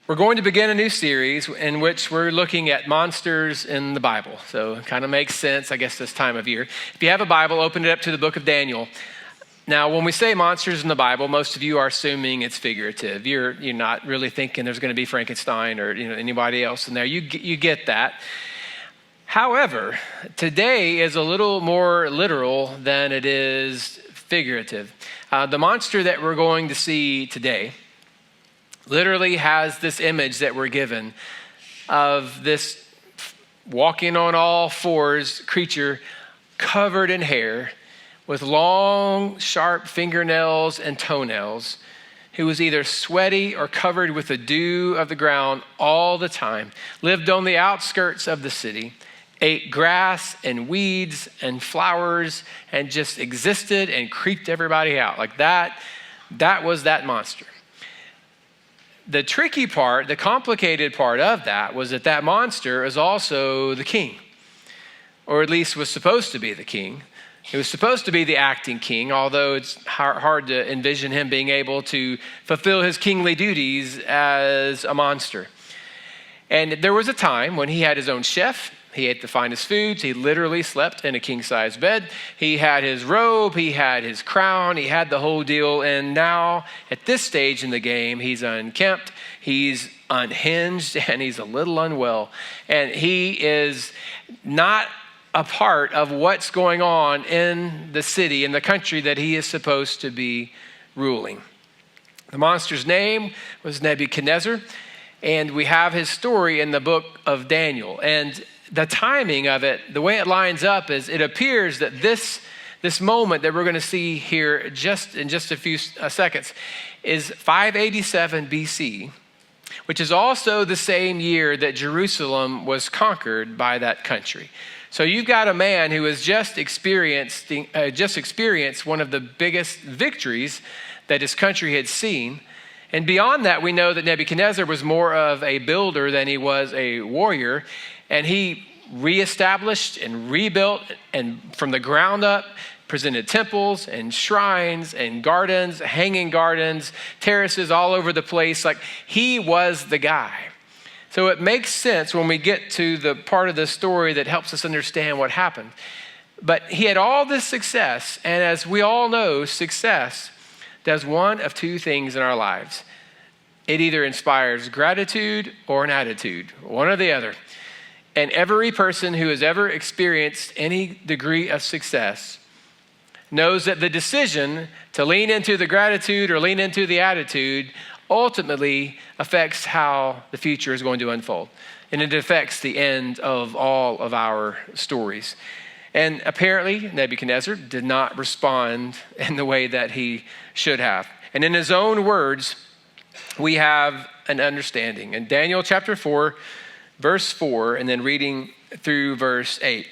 We're going to begin a new series in which we're looking at monsters in the Bible. So it kind of makes sense, I guess, this time of year. If you have a Bible, open it up to the book of Daniel. Now, when we say monsters in the Bible, most of you are assuming it's figurative. You're not really thinking there's going to be Frankenstein or anybody else in there. You get that. However, today is a little more literal than it is figurative. The monster that we're going to see today literally has this image that we're given of this walking on all fours creature covered in hair with long, sharp fingernails and toenails, who was either sweaty or covered with the dew of the ground all the time, lived on the outskirts of the city, ate grass and weeds and flowers, and just existed and creeped everybody out. Like that was that monster. The tricky part, the complicated part of that was that monster is also the king, or at least was supposed to be the king. He was supposed to be the acting king, although it's hard to envision him being able to fulfill his kingly duties as a monster. And there was a time when he had his own chef. He ate the finest foods. He literally slept in a king-size bed. He had his robe. He had his crown. He had the whole deal. And now, at this stage in the game, he's unkempt, he's unhinged, and he's a little unwell. And he is not a part of what's going on in the city, in the country that he is supposed to be ruling. The monster's name was Nebuchadnezzar, and we have his story in the book of Daniel. And the timing of it, the way it lines up is it appears that this moment that we're going to see here in just a few seconds is 587 BC, which is also the same year that Jerusalem was conquered by that country. So you've got a man who has just experienced one of the biggest victories that his country had seen. And beyond that, we know that Nebuchadnezzar was more of a builder than he was a warrior. And he reestablished and rebuilt and from the ground up presented temples and shrines and gardens, hanging gardens, terraces all over the place. Like he was the guy. So it makes sense when we get to the part of the story that helps us understand what happened. But he had all this success. And as we all know, success does one of two things in our lives. It either inspires gratitude or an attitude, one or the other. And every person who has ever experienced any degree of success knows that the decision to lean into the gratitude or lean into the attitude ultimately affects how the future is going to unfold. And it affects the end of all of our stories. And apparently, Nebuchadnezzar did not respond in the way that he should have. And in his own words, we have an understanding. In Daniel chapter 4, verse 4, and then reading through verse 8.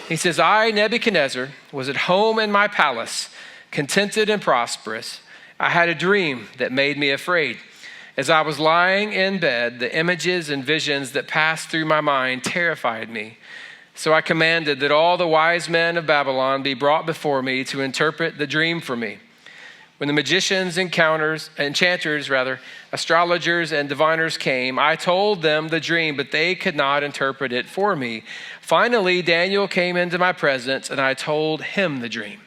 He says, I, Nebuchadnezzar, was at home in my palace, contented and prosperous. I had a dream that made me afraid. As I was lying in bed, the images and visions that passed through my mind terrified me. So I commanded that all the wise men of Babylon be brought before me to interpret the dream for me. When the magicians, enchanters, astrologers, and diviners came, I told them the dream, but they could not interpret it for me. Finally, Daniel came into my presence, and I told him the dream.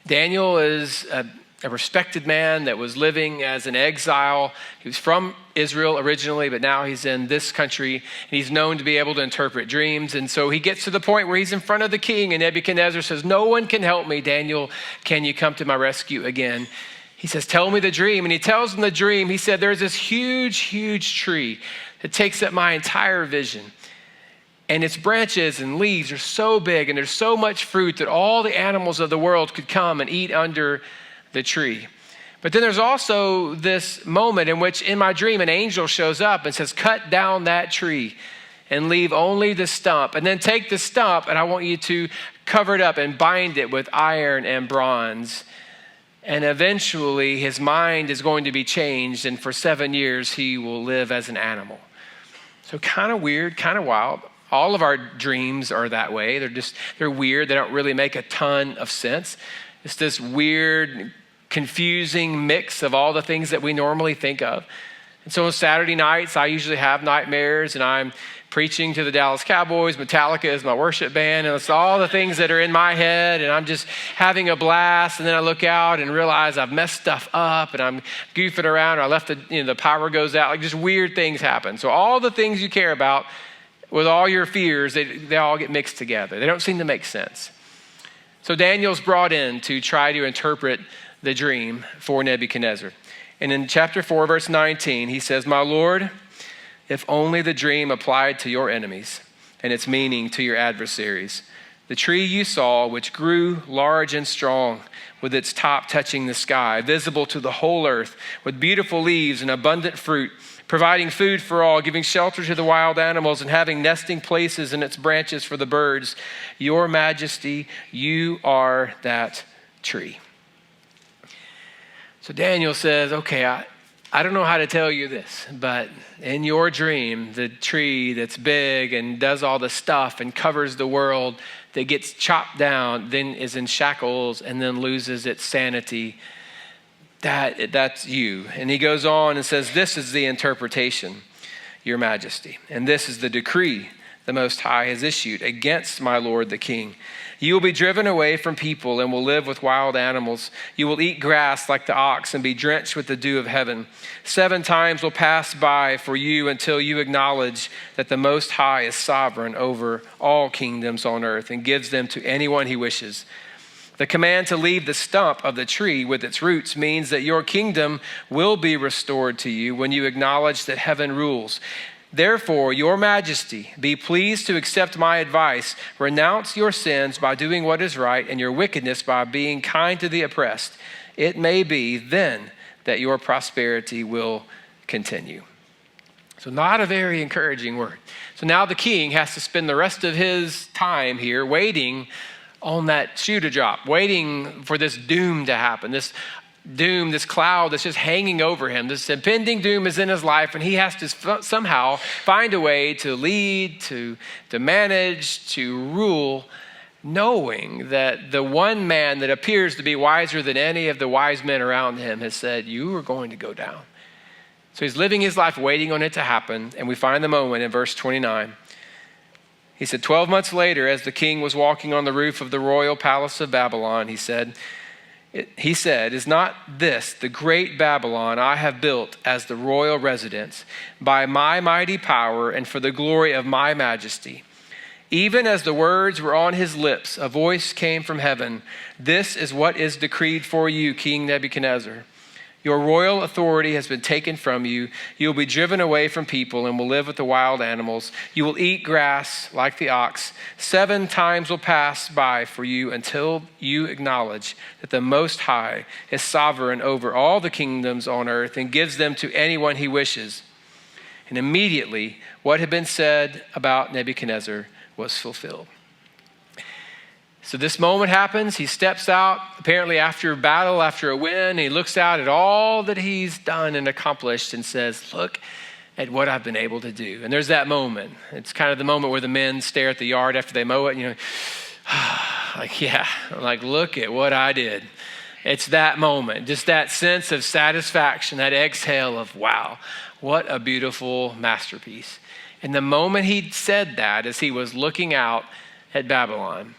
Daniel is a respected man that was living as an exile. He was from Israel originally, but now he's in this country, and he's known to be able to interpret dreams. And so he gets to the point where he's in front of the king, and Nebuchadnezzar says, no one can help me. Daniel, can you come to my rescue again? He says, tell me the dream. And he tells him the dream. He said, there's this huge, huge tree that takes up my entire vision. And its branches and leaves are so big, and there's so much fruit that all the animals of the world could come and eat under the tree. But then there's also this moment in which in my dream an angel shows up and says, cut down that tree and leave only the stump. And then take the stump and I want you to cover it up and bind it with iron and bronze. And eventually his mind is going to be changed, and for 7 years he will live as an animal. So kind of weird, kind of wild. All of our dreams are that way. They're weird. They don't really make a ton of sense. It's this weird, confusing mix of all the things that we normally think of. And so on Saturday nights, I usually have nightmares, and I'm preaching to the Dallas Cowboys. Metallica is my worship band, and it's all the things that are in my head, and I'm just having a blast. And then I look out and realize I've messed stuff up, and I'm goofing around, or I left the power goes out. Like, just weird things happen. So all the things you care about with all your fears, they all get mixed together. They don't seem to make sense. So Daniel's brought in to try to interpret the dream for Nebuchadnezzar. And in chapter 4, verse 19, he says, "My Lord, if only the dream applied to your enemies and its meaning to your adversaries. The tree you saw, which grew large and strong, with its top touching the sky, visible to the whole earth, with beautiful leaves and abundant fruit, providing food for all, giving shelter to the wild animals, and having nesting places in its branches for the birds. Your majesty, you are that tree." So Daniel says, okay, I don't know how to tell you this, but in your dream, the tree that's big and does all the stuff and covers the world, that gets chopped down, then is in shackles and then loses its sanity, that's you. And he goes on and says, "This is the interpretation, your majesty, and this is the decree the Most High has issued against my lord the king. You will be driven away from people and will live with wild animals. You will eat grass like the ox and be drenched with the dew of heaven. 7 times will pass by for you until you acknowledge that the Most High is sovereign over all kingdoms on earth and gives them to anyone he wishes. The command to leave the stump of the tree with its roots means that your kingdom will be restored to you when you acknowledge that heaven rules. Therefore, your majesty, be pleased to accept my advice. Renounce your sins by doing what is right and your wickedness by being kind to the oppressed. It may be then that your prosperity will continue." So not a very encouraging word. So now the king has to spend the rest of his time here waiting on that shoe to drop, waiting for this doom to happen, this doom, this cloud that's just hanging over him. This impending doom is in his life, and he has to somehow find a way to lead, to manage, to rule, knowing that the one man that appears to be wiser than any of the wise men around him has said, "You are going to go down." So he's living his life waiting on it to happen, and we find the moment in verse 29. He said, 12 months later, as the king was walking on the roof of the royal palace of Babylon, he said, "Is not this the great Babylon I have built as the royal residence by my mighty power and for the glory of my majesty?" Even as the words were on his lips, a voice came from heaven. "This is what is decreed for you, King Nebuchadnezzar. Your royal authority has been taken from you. You will be driven away from people and will live with the wild animals. You will eat grass like the ox. 7 times will pass by for you until you acknowledge that the Most High is sovereign over all the kingdoms on earth and gives them to anyone he wishes." And immediately what had been said about Nebuchadnezzar was fulfilled. So this moment happens. He steps out, apparently after a battle, after a win. And he looks out at all that he's done and accomplished and says, "Look at what I've been able to do." And there's that moment. It's kind of the moment where the men stare at the yard after they mow it. Like, look at what I did. It's that moment, just that sense of satisfaction, that exhale of, wow, what a beautiful masterpiece. And the moment he said that, as he was looking out at Babylon,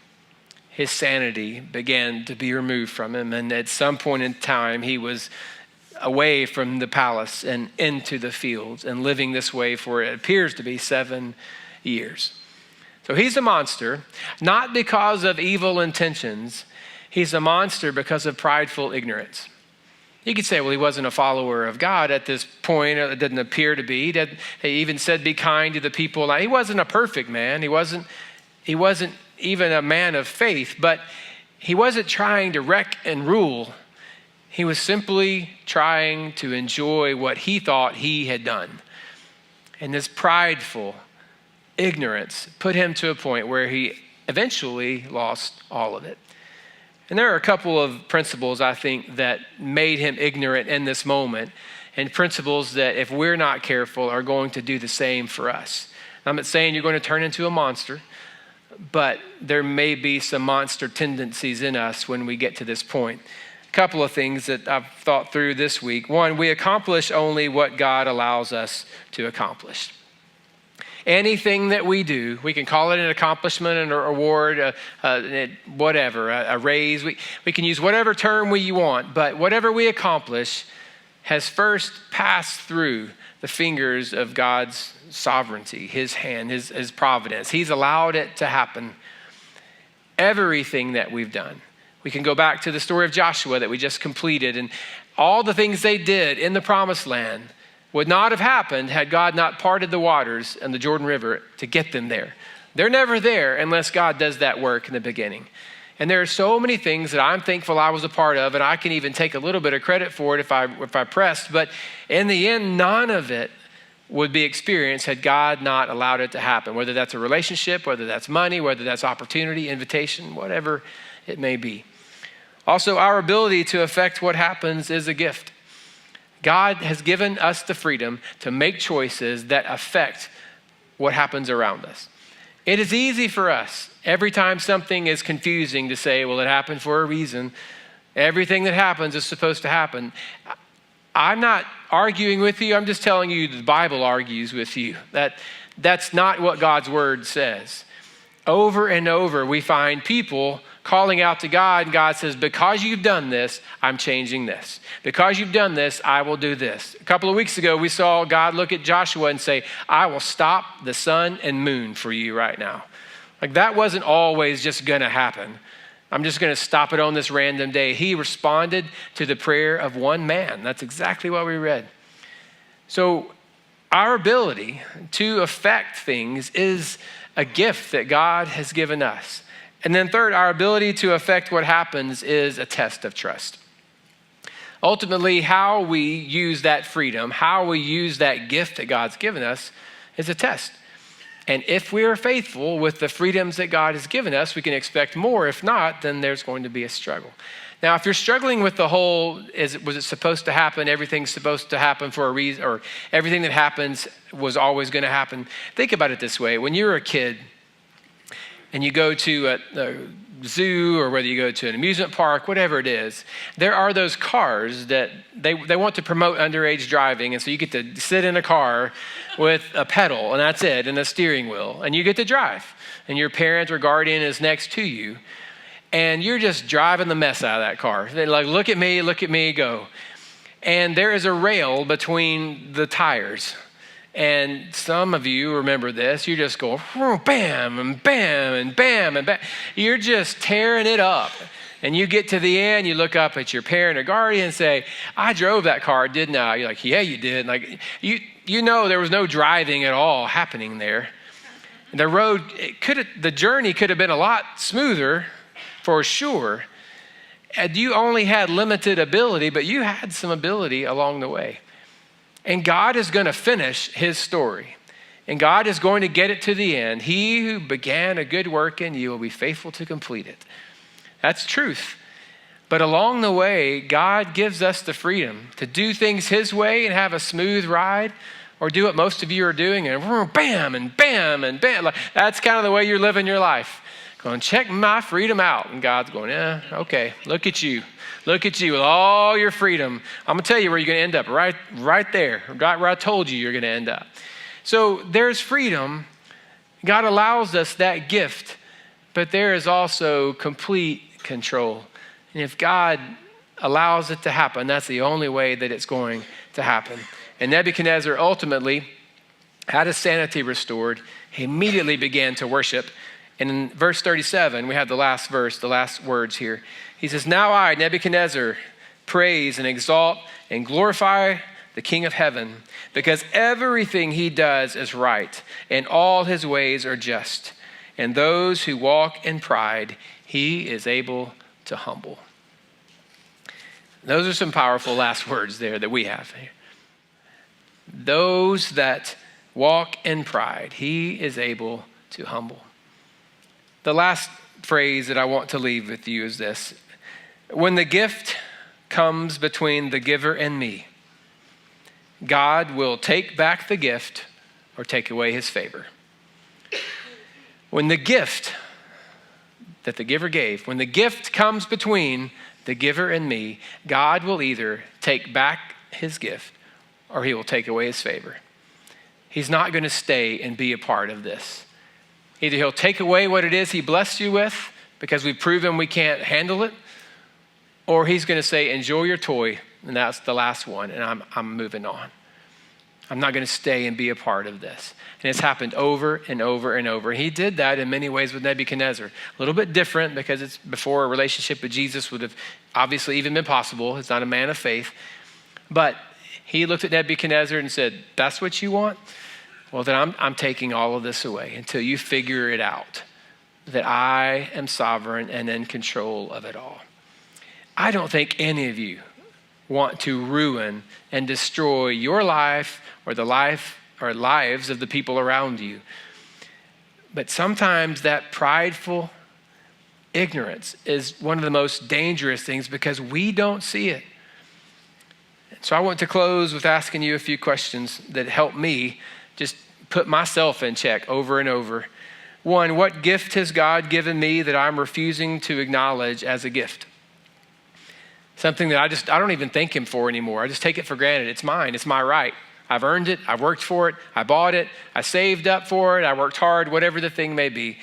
his sanity began to be removed from him. And at some point in time, he was away from the palace and into the fields and living this way for it appears to be 7 years. So he's a monster, not because of evil intentions. He's a monster because of prideful ignorance. You could say, well, he wasn't a follower of God at this point. It doesn't appear to be. He even said, be kind to the people. Now, he wasn't a perfect man. He wasn't even a man of faith, but he wasn't trying to wreck and rule. He was simply trying to enjoy what he thought he had done. And this prideful ignorance put him to a point where he eventually lost all of it. And there are a couple of principles, I think, that made him ignorant in this moment, and principles that, if we're not careful, are going to do the same for us. I'm not saying you're going to turn into a monster, but there may be some monster tendencies in us when we get to this point. A couple of things that I've thought through this week. One, we accomplish only what God allows us to accomplish. Anything that we do, we can call it an accomplishment, an award, whatever, a raise. We can use whatever term we want, but whatever we accomplish has first passed through the fingers of God's sovereignty, his hand, his providence. He's allowed it to happen. Everything that we've done. We can go back to the story of Joshua that we just completed, and all the things they did in the promised land would not have happened had God not parted the waters and the Jordan River to get them there. They're never there unless God does that work in the beginning. And there are so many things that I'm thankful I was a part of, and I can even take a little bit of credit for it if I pressed. But in the end, none of it would be experienced had God not allowed it to happen, whether that's a relationship, whether that's money, whether that's opportunity, invitation, whatever it may be. Also, our ability to affect what happens is a gift. God has given us the freedom to make choices that affect what happens around us. It is easy for us, every time something is confusing, to say, well, it happened for a reason. Everything that happens is supposed to happen. I'm not arguing with you. I'm just telling you the Bible argues with you. That's not what God's word says. Over and over, we find people calling out to God, and God says, because you've done this, I'm changing this. Because you've done this, I will do this. A couple of weeks ago, we saw God look at Joshua and say, I will stop the sun and moon for you right now. Like, that wasn't always just going to happen. I'm just going to stop it on this random day. He responded to the prayer of one man. That's exactly what we read. So our ability to affect things is a gift that God has given us. And then third, our ability to affect what happens is a test of trust. Ultimately, how we use that freedom, how we use that gift that God's given us is a test. And if we are faithful with the freedoms that God has given us, we can expect more. If not, then there's going to be a struggle. Now, if you're struggling with the whole, was it supposed to happen? Everything's supposed to happen for a reason, or everything that happens was always going to happen. Think about it this way. When you're a kid and you go to a zoo, or whether you go to an amusement park, whatever it is, there are those cars that they want to promote underage driving. And so you get to sit in a car with a pedal, and that's it, and a steering wheel, and you get to drive. And your parent or guardian is next to you, and you're just driving the mess out of that car. They're like, look at me, go. And there is a rail between the tires. And some of you remember this. You just go, bam, and bam, and bam, and bam. You're just tearing it up. And you get to the end, you look up at your parent or guardian and say, I drove that car, didn't I? You're like, yeah, you did. Like, you know there was no driving at all happening there. The journey could have been a lot smoother, for sure. And you only had limited ability, but you had some ability along the way. And God is going to finish his story. And God is going to get it to the end. He who began a good work in you will be faithful to complete it. That's truth. But along the way, God gives us the freedom to do things his way and have a smooth ride, or do what most of you are doing and bam and bam and bam. Like, that's kind of the way you're living your life. Going, check my freedom out. And God's going, yeah, okay, look at you. Look at you with all your freedom. I'm going to tell you where you're going to end up, right there, right where I told you you're going to end up. So there's freedom. God allows us that gift, but there is also complete control. And if God allows it to happen, that's the only way that it's going to happen. And Nebuchadnezzar ultimately had his sanity restored. He immediately began to worship. And in verse 37, we have the last verse, the last words here. He says, now I, Nebuchadnezzar, praise and exalt and glorify the King of heaven, because everything he does is right, and all his ways are just. And those who walk in pride, he is able to humble. Those are some powerful last words there that we have here. Those that walk in pride, he is able to humble. The last phrase that I want to leave with you is this. When the gift comes between the giver and me, God will take back the gift or take away his favor. When the gift that the giver gave, when the gift comes between the giver in me, God will either take back his gift or he will take away his favor. He's not going to stay and be a part of this. Either he'll take away what it is he blessed you with because we've proven we can't handle it, or he's going to say, enjoy your toy, and that's the last one, and I'm moving on. I'm not going to stay and be a part of this. And it's happened over and over and over. He did that in many ways with Nebuchadnezzar. A little bit different because it's before a relationship with Jesus would have obviously even been possible. He's not a man of faith. But he looked at Nebuchadnezzar and said, that's what you want? Well, then I'm taking all of this away until you figure it out, that I am sovereign and in control of it all. I don't think any of you want to ruin and destroy your life or the life or lives of the people around you. But sometimes that prideful ignorance is one of the most dangerous things because we don't see it. So I want to close with asking you a few questions that help me just put myself in check over and over. One, what gift has God given me that I'm refusing to acknowledge as a gift? Something that I don't even thank him for anymore. I just take it for granted. It's mine. It's my right. I've earned it. I've worked for it. I bought it. I saved up for it. I worked hard, whatever the thing may be.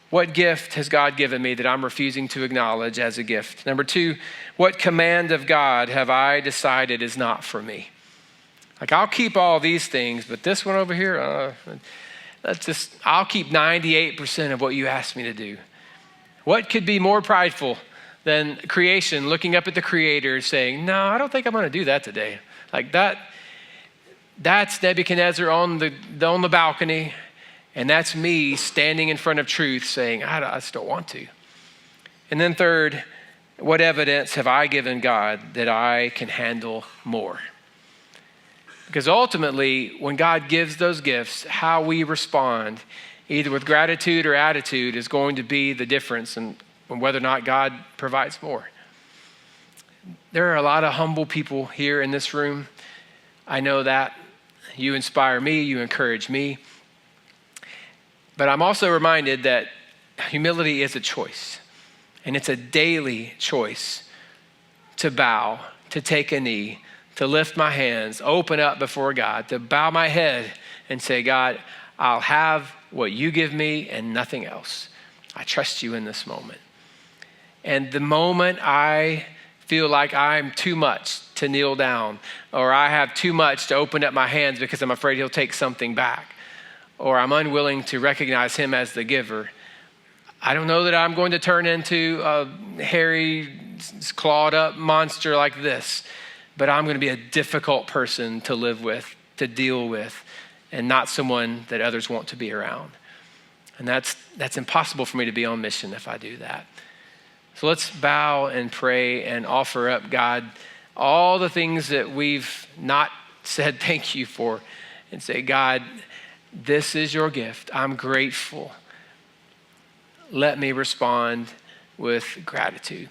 What gift has God given me that I'm refusing to acknowledge as a gift? Number two, what command of God have I decided is not for me? Like, I'll keep all these things, but this one over here, I'll keep 98% of what you asked me to do. What could be more prideful than creation, looking up at the creator saying, no, I don't think I'm going to do that today. Like that's Nebuchadnezzar on the balcony, and that's me standing in front of truth saying, I just don't want to. And then third, what evidence have I given God that I can handle more? Because ultimately, when God gives those gifts, how we respond, either with gratitude or attitude, is going to be the difference in whether or not God provides more. There are a lot of humble people here in this room. I know that. You inspire me, you encourage me. But I'm also reminded that humility is a choice. And it's a daily choice to bow, to take a knee, to lift my hands, open up before God, to bow my head and say, God, I'll have what you give me and nothing else. I trust you in this moment. And the moment I feel like I'm too much to kneel down, or I have too much to open up my hands because I'm afraid he'll take something back, or I'm unwilling to recognize him as the giver, I don't know that I'm going to turn into a hairy, clawed up monster like this, but I'm going to be a difficult person to live with, to deal with, and not someone that others want to be around. And that's impossible for me to be on mission if I do that. So let's bow and pray and offer up, God, all the things that we've not said thank you for, and say, God, this is your gift. I'm grateful. Let me respond with gratitude.